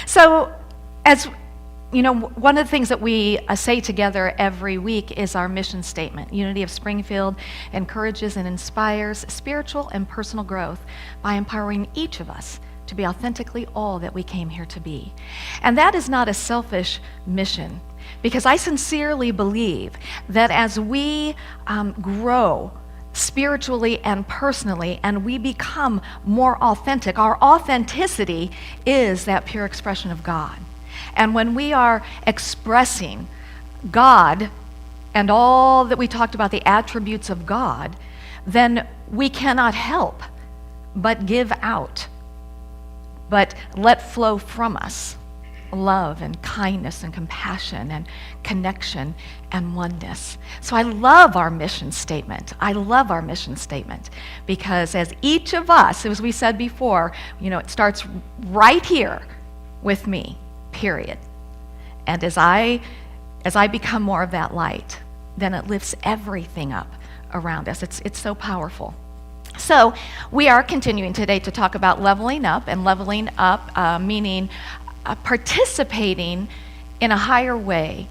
So, as you know, one of the things that we say together every week is our mission statement. Unity of Springfield encourages and inspires spiritual and personal growth by empowering each of us to be authentically all that we came here to be. And that is not a selfish mission, because I sincerely believe that as we grow spiritually and personally, and we become more authentic, our authenticity is that pure expression of God. And when we are expressing God and all that we talked about, the attributes of God, then we cannot help but give out, but let flow from us love and kindness and compassion and connection and oneness. So I love our mission statement. I love our mission statement because as each of us, as we said before, it starts right here with me, period. And as I become more of that light, then it lifts everything up around us. It's so powerful. So we are continuing today to talk about leveling up, and leveling up meaning participating in a higher way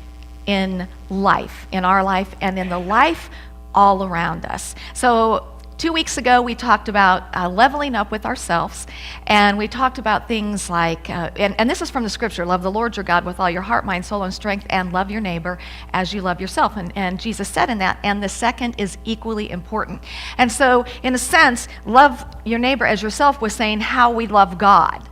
in life, in our life, and in the life all around us. So 2 weeks ago, we talked about leveling up with ourselves, and we talked about things like, and this is from the scripture, love the Lord your God with all your heart, mind, soul, and strength, and love your neighbor as you love yourself. And Jesus said in that, and the second is equally important. And so, in a sense, love your neighbor as yourself was saying how we love God.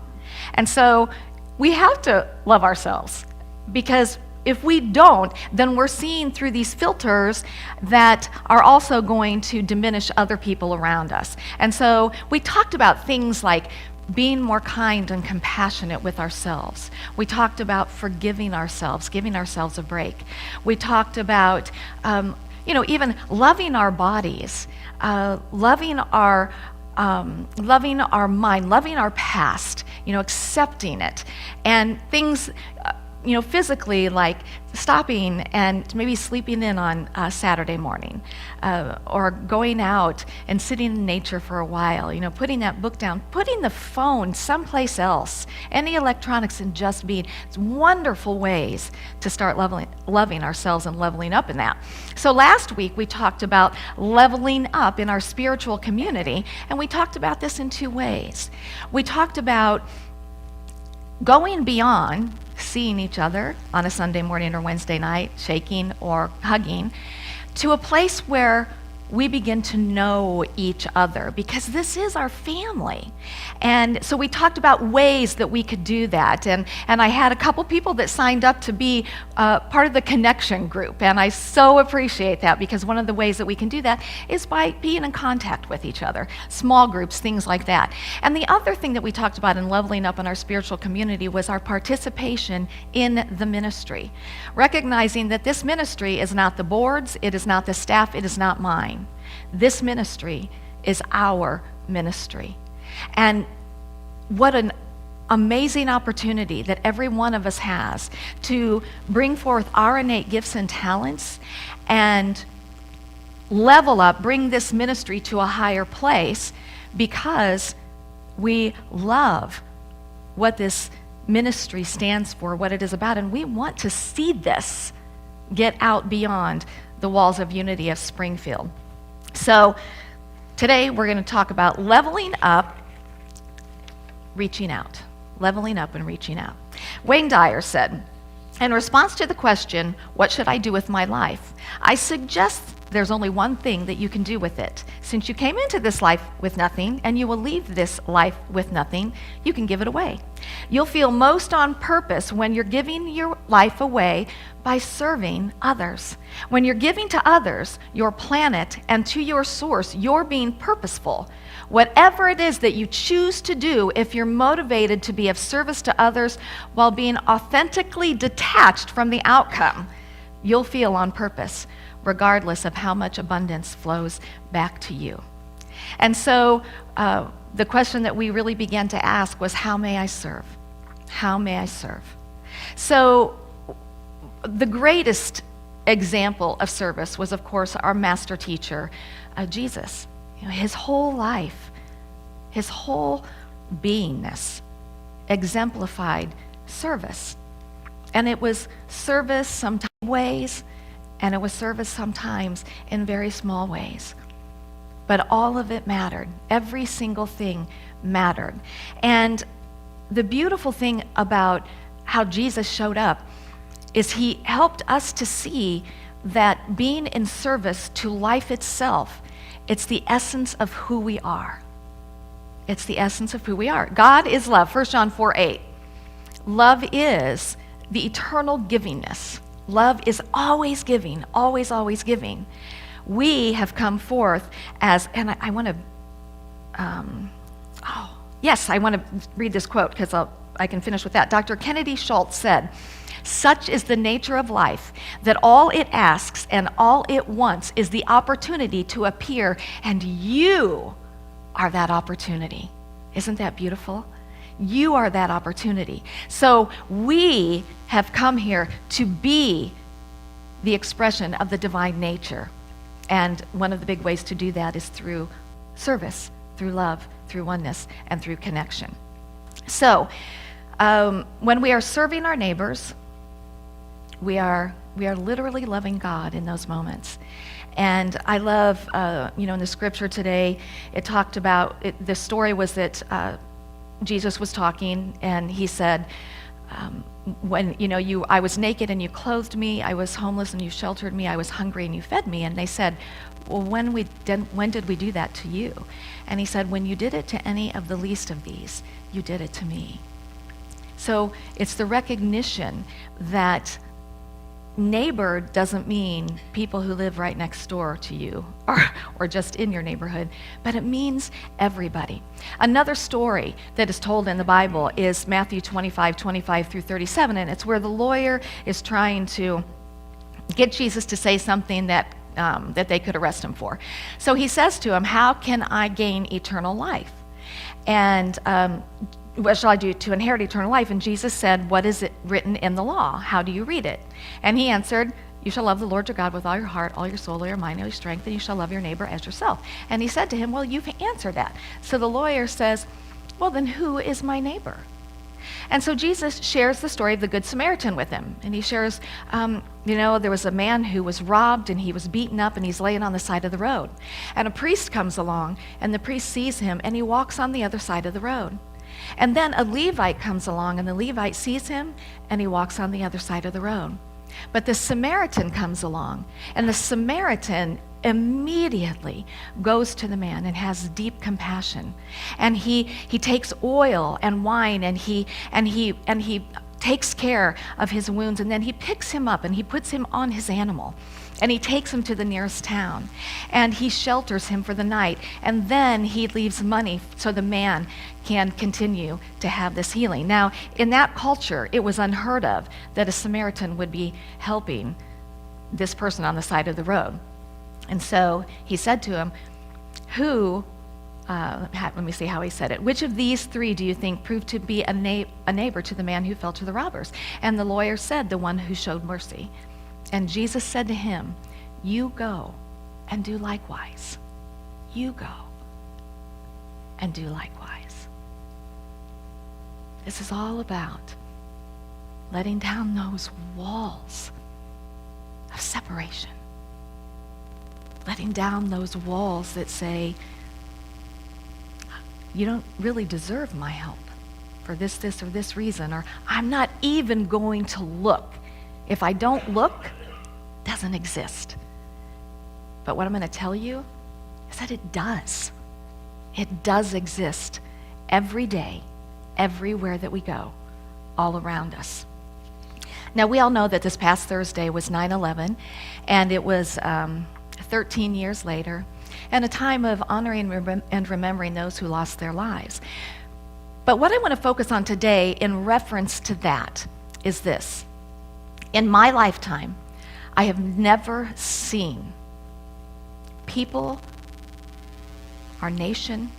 And so, we have to love ourselves, because if we don't, then we're seeing through these filters that are also going to diminish other people around us. And so we talked about things like being more kind and compassionate with ourselves. We talked about forgiving ourselves, giving ourselves a break. We talked about, even loving our bodies, loving our mind, loving our past, accepting it, and things, physically, like stopping and maybe sleeping in on Saturday morning, or going out and sitting in nature for a while, putting that book down, putting the phone someplace else, any electronics, and just being. It's wonderful ways to start loving ourselves and leveling up in that. So last week we talked about leveling up in our spiritual community, and we talked about this in 2 ways. We talked about going beyond seeing each other on a Sunday morning or Wednesday night, shaking or hugging, to a place where we begin to know each other, because this is our family. And so we talked about ways that we could do that. And I had a couple people that signed up to be part of the connection group. And I so appreciate that, because one of the ways that we can do that is by being in contact with each other, small groups, things like that. And the other thing that we talked about in leveling up in our spiritual community was our participation in the ministry, recognizing that this ministry is not the board's, it is not the staff, it is not mine. This ministry is our ministry. And what an amazing opportunity that every one of us has to bring forth our innate gifts and talents and level up, bring this ministry to a higher place, because we love what this ministry stands for, what it is about, and we want to see this get out beyond the walls of Unity of Springfield. So today we're going to talk about leveling up, reaching out. Leveling up and reaching out. Wayne Dyer said, in response to the question, what should I do with my life? I suggest there's only one thing that you can do with it. Since you came into this life with nothing, and you will leave this life with nothing, you can give it away. You'll feel most on purpose when you're giving your life away by serving others. When you're giving to others, your planet, and to your source, you're being purposeful. Whatever it is that you choose to do, if you're motivated to be of service to others while being authentically detached from the outcome, you'll feel on purpose, regardless of how much abundance flows back to you. And so the question that we really began to ask was, how may I serve? How may I serve? So the greatest example of service was, of course, our master teacher, Jesus. His whole life, his whole beingness exemplified service. And it was service sometimes in ways, and it was service sometimes in very small ways. But all of it mattered. Every single thing mattered. And the beautiful thing about how Jesus showed up is he helped us to see that being in service to life itself, it's the essence of who we are. It's the essence of who we are. God is love. 1 John 4:8. Love is the eternal givingness. Love is always giving, always, always giving. We have come forth as, and I want to, I want to read this quote because I can finish with that. Dr. Kennedy Schultz said, "Such is the nature of life that all it asks and all it wants is the opportunity to appear, and you are that opportunity." Isn't that beautiful? You are that opportunity. So we have come here to be the expression of the divine nature. And one of the big ways to do that is through service, through love, through oneness, and through connection. So when we are serving our neighbors, we are literally loving God in those moments. And I love, in the scripture today, it talked about, the story was that Jesus was talking, and he said, I was naked and you clothed me, I was homeless and you sheltered me, I was hungry and you fed me. And they said, well, when did we do that to you? And he said, when you did it to any of the least of these, you did it to me. So it's the recognition that neighbor doesn't mean people who live right next door to you or just in your neighborhood, but it means everybody. Another story that is told in the Bible is Matthew 25 through 37, and it's where the lawyer is trying to get Jesus to say something that they could arrest him for. So he says to him, "How can I gain eternal life? And what shall I do to inherit eternal life?" And Jesus said, "What is it written in the law? How do you read it?" And he answered, "You shall love the Lord your God with all your heart, all your soul, all your mind, all your strength, and you shall love your neighbor as yourself." And he said to him, "Well, you've answered that." So the lawyer says, "Well, then who is my neighbor?" And so Jesus shares the story of the Good Samaritan with him. And he shares, there was a man who was robbed and he was beaten up and he's laying on the side of the road. And a priest comes along and the priest sees him and he walks on the other side of the road. And then a Levite comes along and the Levite sees him and he walks on the other side of the road. But the Samaritan comes along and the Samaritan immediately goes to the man and has deep compassion. And he takes oil and wine and he takes care of his wounds, and then he picks him up and he puts him on his animal. And he takes him to the nearest town, and he shelters him for the night, and then he leaves money so the man can continue to have this healing. Now, in that culture, it was unheard of that a Samaritan would be helping this person on the side of the road. And so he said to him, let me see how he said it. "Which of these three do you think proved to be a neighbor to the man who fell to the robbers?" And the lawyer said, "The one who showed mercy." And Jesus said to him, "You go and do likewise." You go and do likewise. This is all about letting down those walls of separation. Letting down those walls that say, you don't really deserve my help for this, or this reason, or I'm not even going to look. If I don't look, it doesn't exist. But what I'm going to tell you is that it does. It does exist every day, everywhere that we go, all around us. Now, we all know that this past Thursday was 9/11, and it was 13 years later, and a time of honoring and remembering those who lost their lives. But what I want to focus on today in reference to that is this. In my lifetime, I have never seen people, our nation,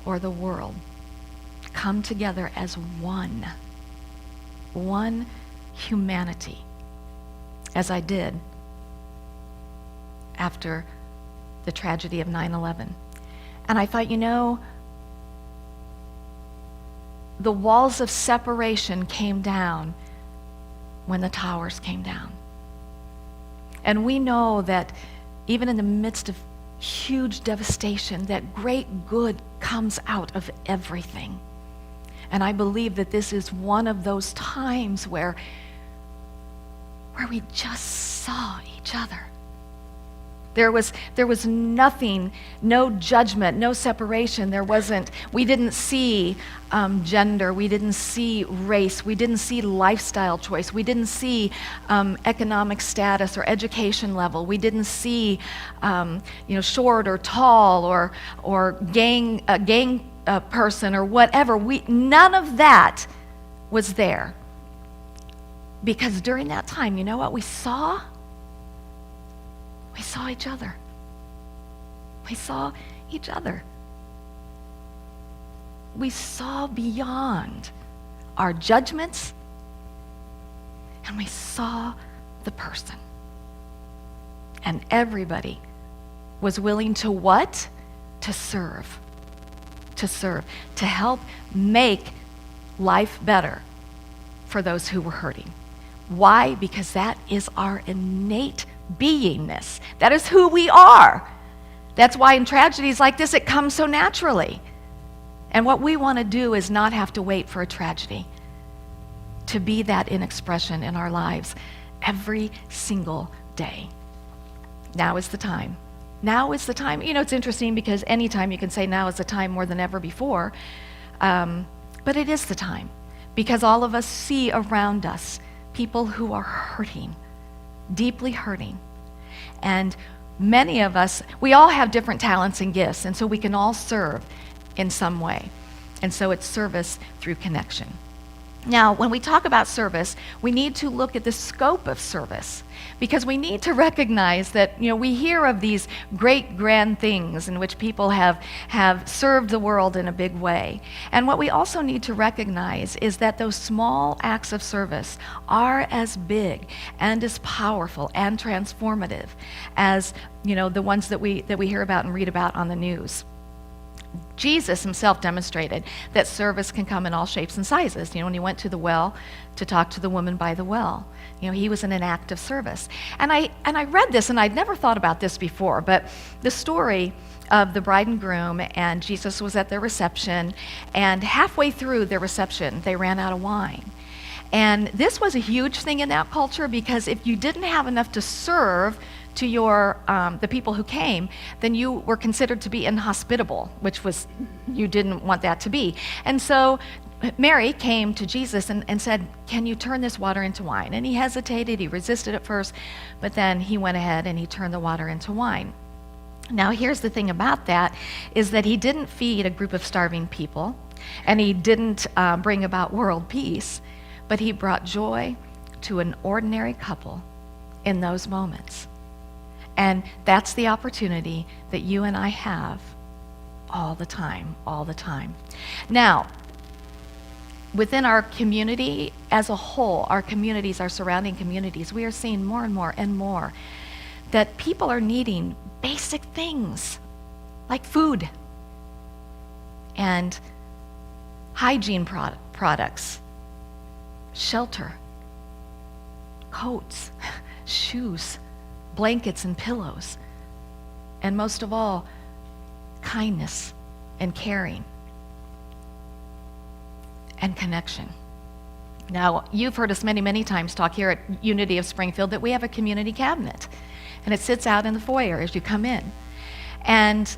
or the world come together as one humanity, as I did after the tragedy of 9/11. And I thought, the walls of separation came down when the towers came down. And we know that even in the midst of huge devastation, that great good comes out of everything. And I believe that this is one of those times where we just saw each other. There was nothing, no judgment, no separation. We didn't see gender, we didn't see race, we didn't see lifestyle choice, we didn't see economic status or education level, we didn't see short or tall or gang person or whatever. None of that was there. Because during that time, you know what we saw? We saw each other. We saw each other. We saw beyond our judgments, and we saw the person. And everybody was willing to what? To serve. To serve. To help make life better for those who were hurting. Why? Because that is our innate beingness. That is who we are. That's why in tragedies like this, it comes so naturally. And what we want to do is not have to wait for a tragedy to be that in expression in our lives every single day. Now is the time. Now is the time. It's interesting because anytime you can say now is the time more than ever before, but it is the time because all of us see around us people who are hurting, deeply hurting. And many of us, we all have different talents and gifts, and so we can all serve in some way. And so it's service through connection. Now, when we talk about service, we need to look at the scope of service because we need to recognize that, we hear of these great grand things in which people have served the world in a big way. And what we also need to recognize is that those small acts of service are as big and as powerful and transformative as, the ones that we hear about and read about on the news. Jesus himself demonstrated that service can come in all shapes and sizes. When he went to the well to talk to the woman by the well, he was in an act of service. And I read this, and I'd never thought about this before, but the story of the bride and groom, and Jesus was at their reception, and halfway through their reception, they ran out of wine. And this was a huge thing in that culture because if you didn't have enough to serve to the people who came, then you were considered to be inhospitable, which was, you didn't want that to be. And so Mary came to Jesus and said, "Can you turn this water into wine?" And he hesitated, he resisted at first, but then he went ahead and he turned the water into wine. Now here's the thing about that, is that he didn't feed a group of starving people, and he didn't bring about world peace, but he brought joy to an ordinary couple in those moments. And that's the opportunity that you and I have all the time, all the time. Now, within our community as a whole, our communities, our surrounding communities, we are seeing more and more and more that people are needing basic things like food and hygiene products, shelter, coats, shoes, blankets and pillows, and most of all, kindness and caring and connection. Now, you've heard us many, many times talk here at Unity of Springfield that we have a community cabinet, and it sits out in the foyer as you come in. And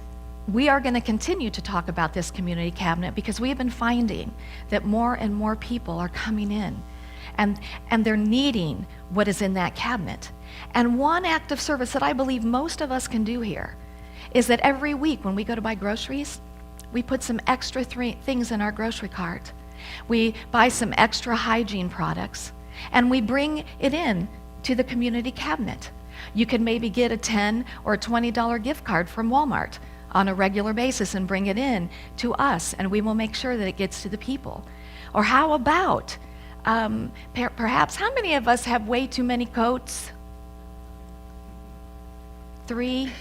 we are going to continue to talk about this community cabinet because we have been finding that more and more people are coming in and they're needing what is in that cabinet. And one act of service that I believe most of us can do here is that every week when we go to buy groceries, we put some extra things in our grocery cart. We buy some extra hygiene products, and we bring it in to the community cabinet. You can maybe get a $10 or $20 gift card from Walmart on a regular basis and bring it in to us, and we will make sure that it gets to the people. Or how about, perhaps, how many of us have way too many coats? 3?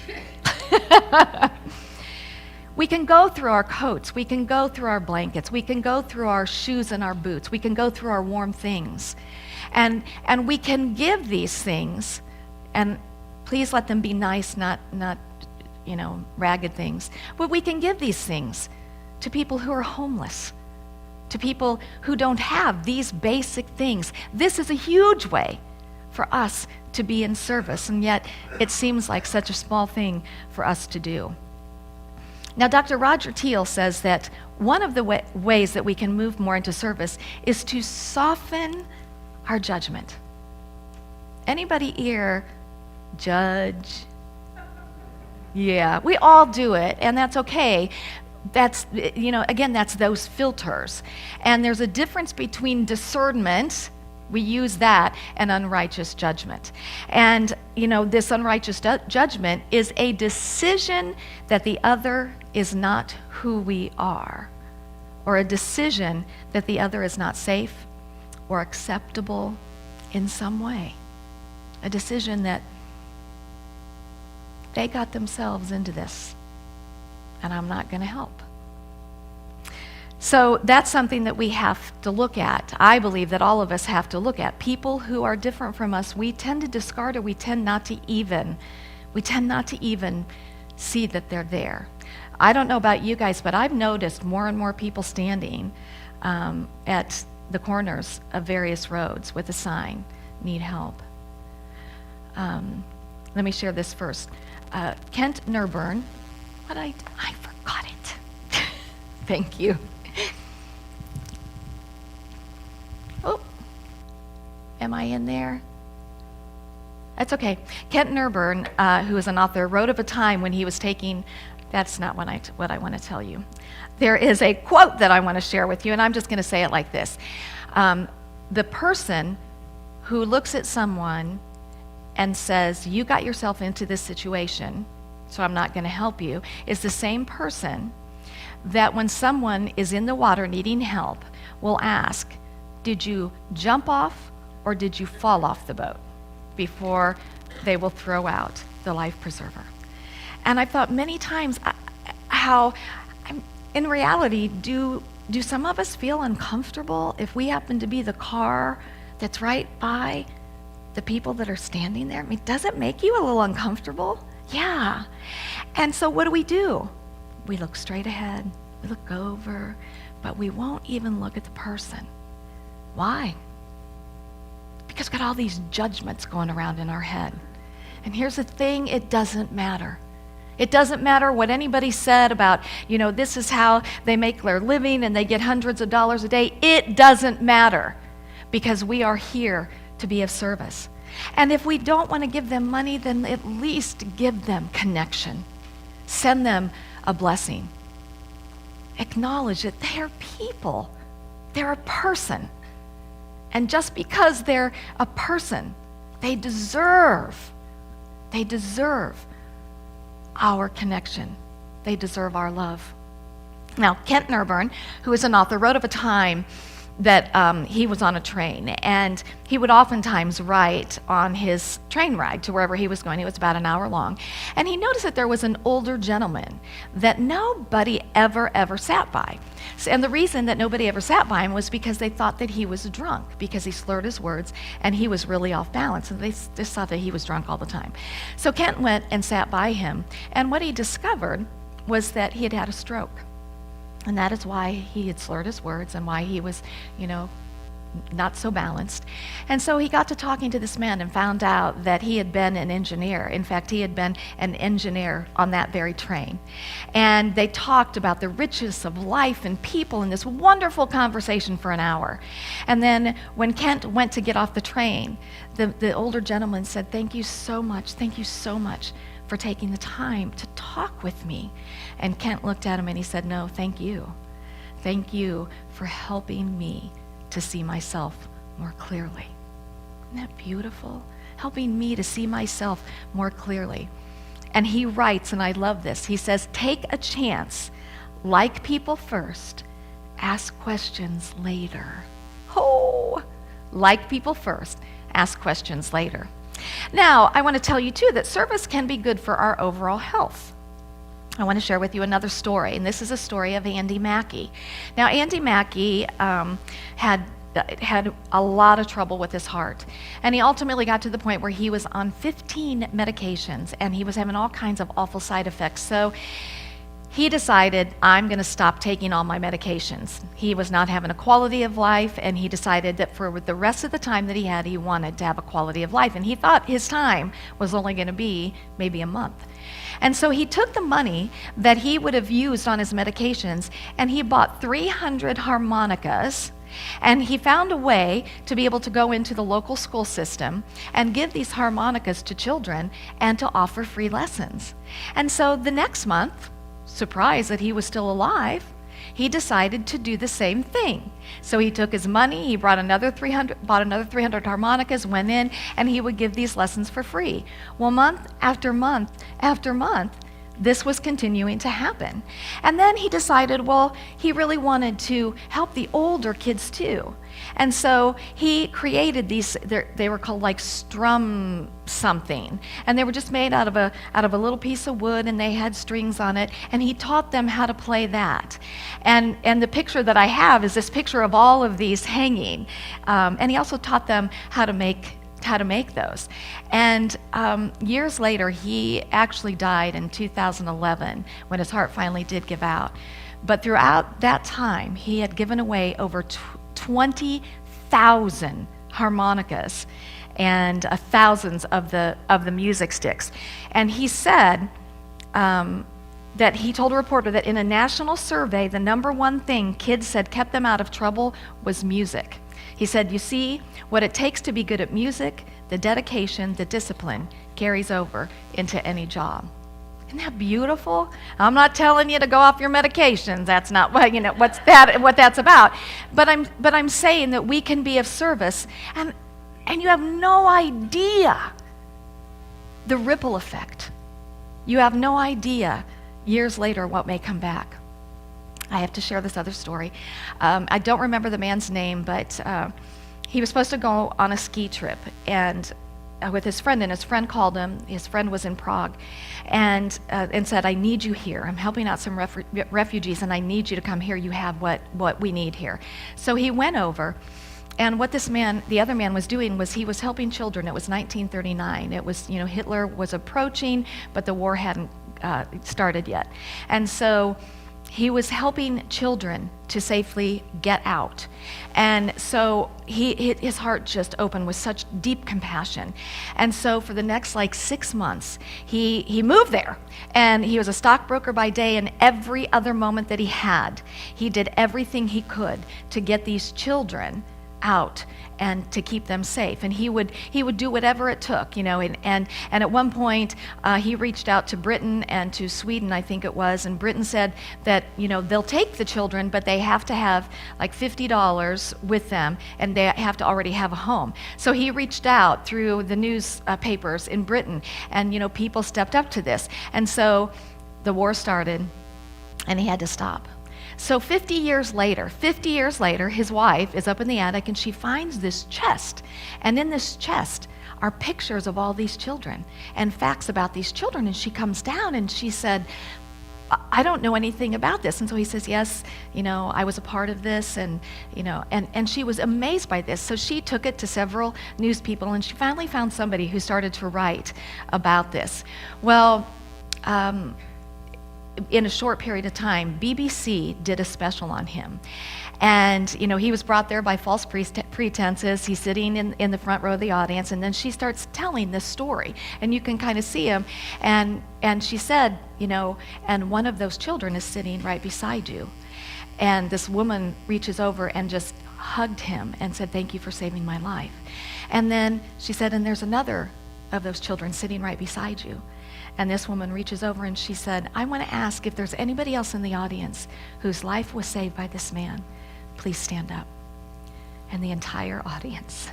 We can go through our coats, we can go through our blankets, we can go through our shoes and our boots, we can go through our warm things. And we can give these things, and please let them be nice, not ragged things. But we can give these things to people who are homeless, to people who don't have these basic things. This is a huge way for us to be in service, and yet it seems like such a small thing for us to do. Now, Dr. Roger Teal says that one of the ways that we can move more into service is to soften our judgment. Anybody here judge? Yeah, we all do it, and that's okay. That's, again, that's those filters. And there's a difference between discernment, we use that, and unrighteous judgment. And, this unrighteous judgment is a decision that the other is not who we are, or a decision that the other is not safe or acceptable in some way. A decision that they got themselves into this, and I'm not going to help. So that's something that we have to look at. I believe that all of us have to look at. People who are different from us, we tend to discard, or we tend not to even see that they're there. I don't know about you guys, but I've noticed more and more people standing at the corners of various roads with a sign, need help. Let me share this first. Kent Nurburn, I forgot it. Thank you. Oh, am I in there? That's okay. Kent Nurburn, who is an author, wrote of a time when he was taking, that's not what I want to tell you. There is a quote that I want to share with you, and I'm just going to say it like this. The person who looks at someone and says, you got yourself into this situation, so I'm not going to help you, is the same person that when someone is in the water needing help will ask, did you jump off or did you fall off the boat, before they will throw out the life preserver. And I thought many times in reality, do some of us feel uncomfortable if we happen to be the car that's right by the people that are standing there? I mean, does it make you a little uncomfortable? Yeah. And so what do? We look straight ahead, we look over, but we won't even look at the person. Why? Because we've got all these judgments going around in our head. And here's the thing, it doesn't matter. It doesn't matter what anybody said about, this is how they make their living and they get hundreds of dollars a day. It doesn't matter, because we are here to be of service. And if we don't want to give them money, then at least give them connection. Send them a blessing. Acknowledge that they are people. They're a person. And just because they're a person, they deserve our connection. They deserve our love. Now, Kent Nurburn, who is an author, wrote of a time that he was on a train, and he would oftentimes write on his train ride to wherever he was going. It was about an hour long. And he noticed that there was an older gentleman that nobody ever sat by. And the reason that nobody ever sat by him was because they thought that he was drunk, because he slurred his words and he was really off balance, and they just thought that he was drunk all the time. So Kent went and sat by him, and what he discovered was that he had had a stroke. And that is why he had slurred his words and why he was, not so balanced. And so he got to talking to this man and found out that he had been an engineer. In fact, he had been an engineer on that very train. And they talked about the richness of life and people in this wonderful conversation for an hour. And then when Kent went to get off the train, the older gentleman said, thank you so much for taking the time to talk with me. And Kent looked at him and he said, no, thank you. Thank you for helping me to see myself more clearly. Isn't that beautiful? Helping me to see myself more clearly. And he writes, and I love this, he says, take a chance, like people first, ask questions later. Oh, like people first, ask questions later. Now, I want to tell you too that service can be good for our overall health. I want to share with you another story, and this is a story of Andy Mackey. Now, Andy Mackey had a lot of trouble with his heart, and he ultimately got to the point where he was on 15 medications, and he was having all kinds of awful side effects. So he decided, I'm going to stop taking all my medications. He was not having a quality of life, and he decided that for the rest of the time that he had, he wanted to have a quality of life, and he thought his time was only going to be maybe a month. And so he took the money that he would have used on his medications, and he bought 300 harmonicas, and he found a way to be able to go into the local school system and give these harmonicas to children and to offer free lessons. And so the next month, surprised that he was still alive, he decided to do the same thing. So he took his money, he bought another 300 harmonicas, went in, and he would give these lessons for free. Well, month after month after month, this was continuing to happen. And then he decided, well, he really wanted to help the older kids too. And so he created these, they were called like strum something. And they were just made out of a little piece of wood, and they had strings on it. And he taught them how to play that. And the picture that I have is this picture of all of these hanging. And he also taught them how to make those. And years later, he actually died in 2011 when his heart finally did give out. But throughout that time, he had given away over 20,000 harmonicas and thousands of the music sticks. And he said that he told a reporter that in a national survey, the number one thing kids said kept them out of trouble was music. He said, you see, what it takes to be good at music, the dedication, the discipline, carries over into any job. Isn't that beautiful? I'm not telling you to go off your medications. That's not what what that's about. But I'm saying that we can be of service, and you have no idea the ripple effect. You have no idea years later what may come back. I have to share this other story. I don't remember the man's name, but he was supposed to go on a ski trip and with his friend, and his friend called him. His friend was in Prague, and said, I need you here. I'm helping out some refugees, and I need you to come here. You have what we need here. So he went over, and what the other man was doing was he was helping children. It was 1939. It was, Hitler was approaching, but the war hadn't started yet. And so he was helping children to safely get out. And so his heart just opened with such deep compassion. And so for the next 6 months, he moved there. And he was a stockbroker by day, and every other moment that he had, he did everything he could to get these children out and to keep them safe. And he would do whatever it took, and at one point he reached out to Britain and to Sweden, I think it was, and Britain said that they'll take the children, but they have to have $50 with them, and they have to already have a home. So he reached out through the newspapers in Britain, and people stepped up to this, and so the war started, and he had to stop. So 50 years later, his wife is up in the attic, and she finds this chest. And in this chest are pictures of all these children and facts about these children. And she comes down and she said, I don't know anything about this. And so he says, yes, I was a part of this. And she was amazed by this. So she took it to several news people, and she finally found somebody who started to write about this. Well, in a short period of time, BBC did a special on him. And, he was brought there by false pretenses. He's sitting in the front row of the audience, and then she starts telling this story. And you can kind of see him. And she said, and one of those children is sitting right beside you. And this woman reaches over and just hugged him and said, thank you for saving my life. And then she said, and there's another of those children sitting right beside you. And this woman reaches over and she said, I want to ask if there's anybody else in the audience whose life was saved by this man. Please stand up. And the entire audience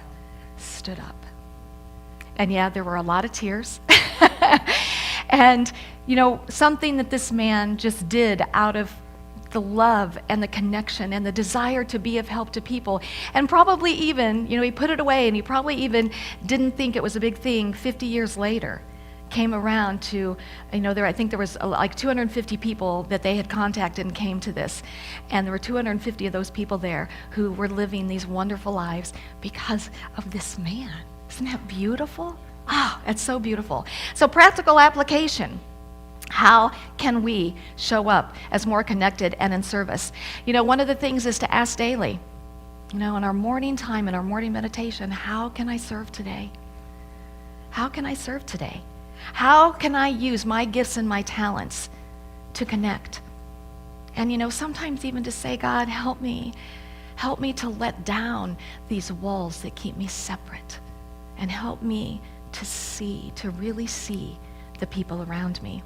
stood up. And yeah, there were a lot of tears. And, something that this man just did out of the love and the connection and the desire to be of help to people. And probably even, he put it away, and he probably even didn't think it was a big thing 50 years later. came around to, I think there was like 250 people that they had contacted and came to this. And there were 250 of those people there who were living these wonderful lives because of this man. Isn't that beautiful? Ah, it's so beautiful. So practical application. How can we show up as more connected and in service? One of the things is to ask daily, in our morning time, in our morning meditation, how can I serve today? How can I serve today? How can I use my gifts and my talents to connect? And sometimes even to say, God, help me to let down these walls that keep me separate, and help me to really see the people around me.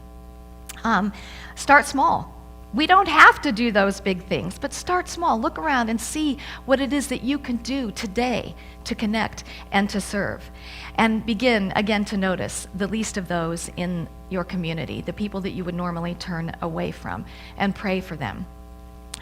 Start small. We don't have to do those big things, but start small. Look around and see what it is that you can do today to connect and to serve. And begin, again, to notice the least of those in your community, the people that you would normally turn away from, and pray for them.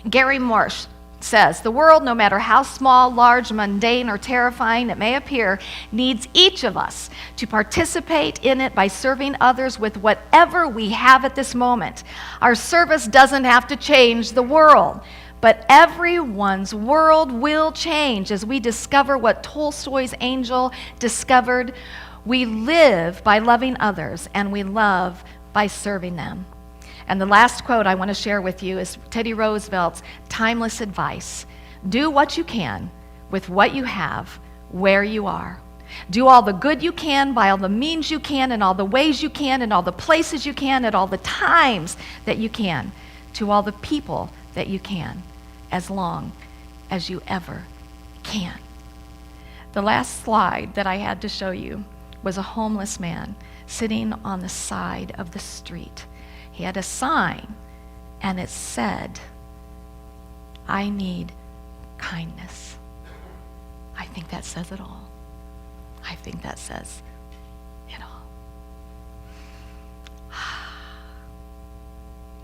Gary Marsh says, the world, no matter how small, large, mundane, or terrifying it may appear, needs each of us to participate in it by serving others with whatever we have at this moment. Our service doesn't have to change the world, but everyone's world will change as we discover what Tolstoy's angel discovered. We live by loving others, and we love by serving them. And the last quote I want to share with you is Teddy Roosevelt's timeless advice. Do what you can with what you have, where you are. Do all the good you can by all the means you can, in all the ways you can, in all the places you can, at all the times that you can, to all the people that you can, as long as you ever can. The last slide that I had to show you was a homeless man sitting on the side of the street. He had a sign, and it said, I need kindness. I think that says it all. I think that says it all.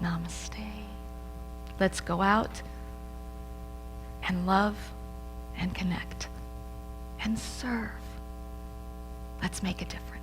Namaste. Let's go out and love and connect and serve. Let's make a difference.